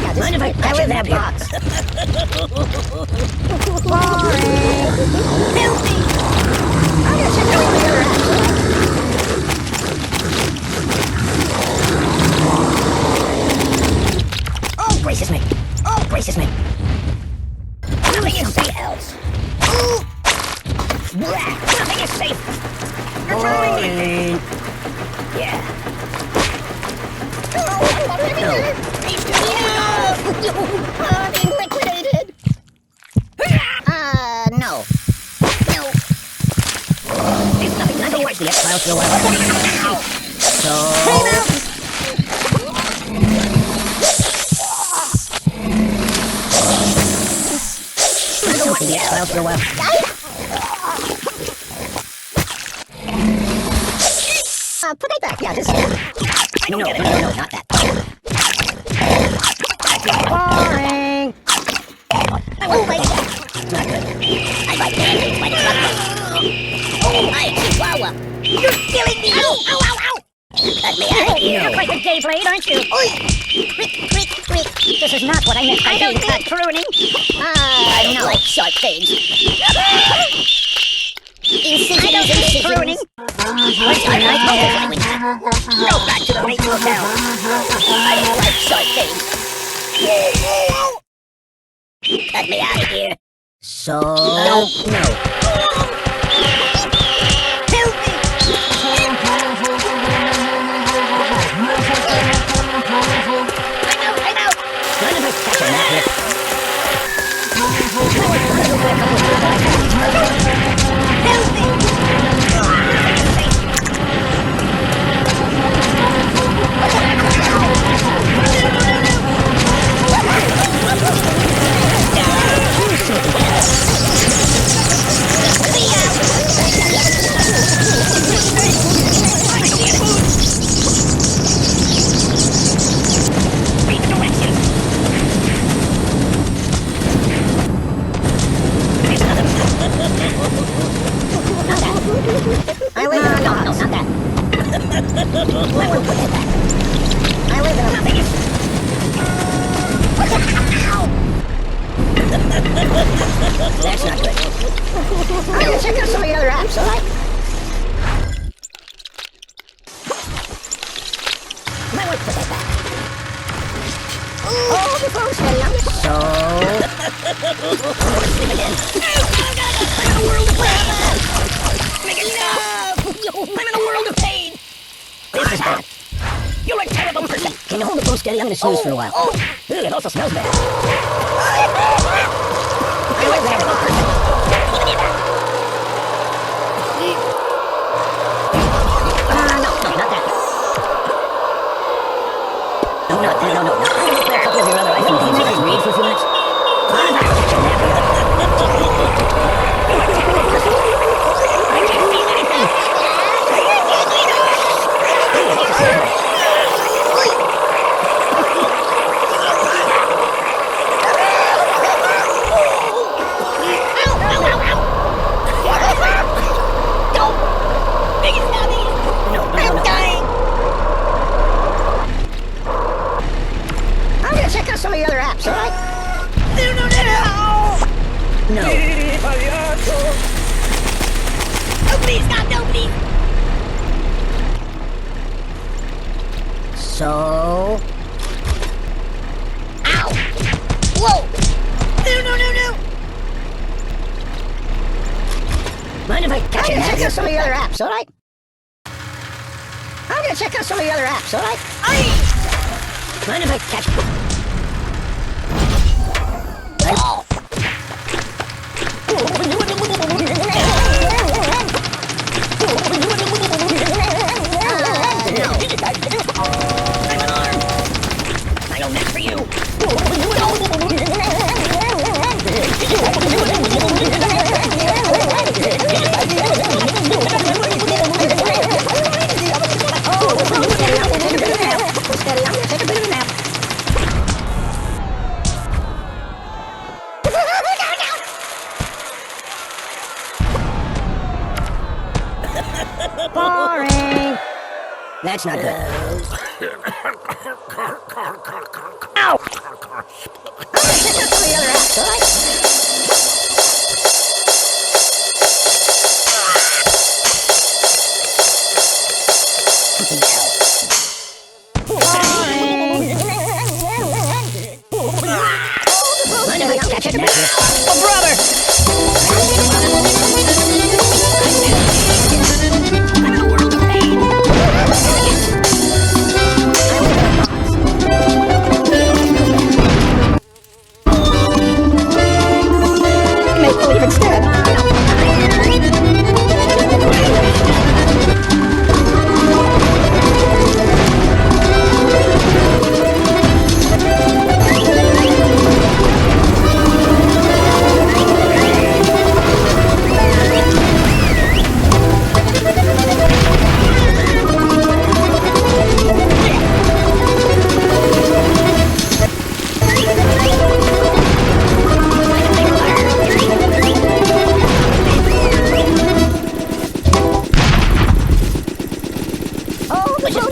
Yeah, mind if I live in a box? Filthy! I'm gonna check out the other apps. Oh, gracious me! Oh, gracious me! Nothing is safe else. Nothing is safe. You're throwing me. Yeah. No. Being liquidated. No. No. It's nothing. Time to watch the X-Files for a while. So... Time to watch the X-Files for a while. Put that back. Yeah, just... No, not that. Boring. Oh, my God. Not good. I like pancakes like chocolate. Oh, my chihuahua. You're killing me. Ow, ow, ow, ow. Cut me out of here. You're quite the gay blade, aren't you? Oi. Quick. This is not what I meant by being cut pruning. I don't like sharp things. Incisions. Pruning. Go back to the main hotel. I don't like sharp things. Cut me out of here. So... No. Help me! I'm out! None of us catch a nap here. Help me! That's not good. I'm gonna check out some of the other apps, alright? Might want to put that back. Oh, the phone's steady. I'm just... So... Sleep again. I'm in a world of pain. Make enough! I'm in a world of pain. This is bad. You're a terrible person. Can you hold the phone steady? I'm gonna snooze for a while. Ooh, it also smells bad. I'm a terrible person. No, not that. No. I'm gonna play a couple of your other iPhone games and just read for a few minutes. I'm not catching that. I can't feel anything. Some of the other apps, alright? No. Oh, please, God, no, please. So... Ow! Whoa! No. Mind if I catch it? I'm gonna check out some of the other apps, alright? Mind if I catch it? Oh. I'm an arm. I don't meant for you. Boring. That's not good. Ow! Oh, brother! Make believe instead.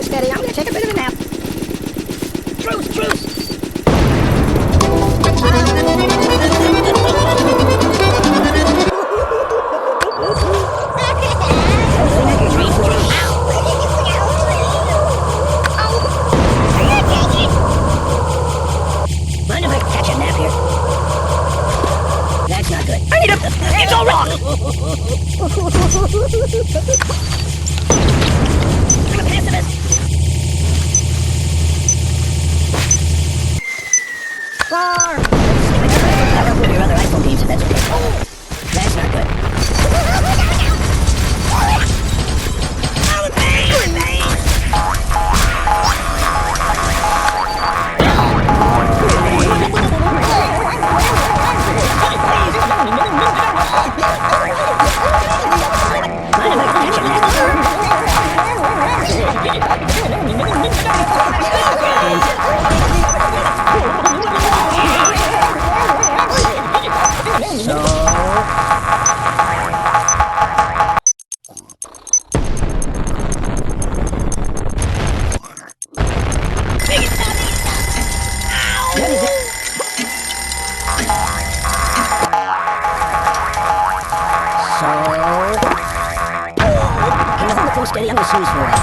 Steady, I'm gonna take a bit of a nap. Truce, truce! Mind if I catch a nap here? That's not good. I need a... It's all wrong! I'm a pacifist! Far! Cover up with your other iPhone games if that's okay. Oh, that's not good. Steady, I'm gonna snooze for a while.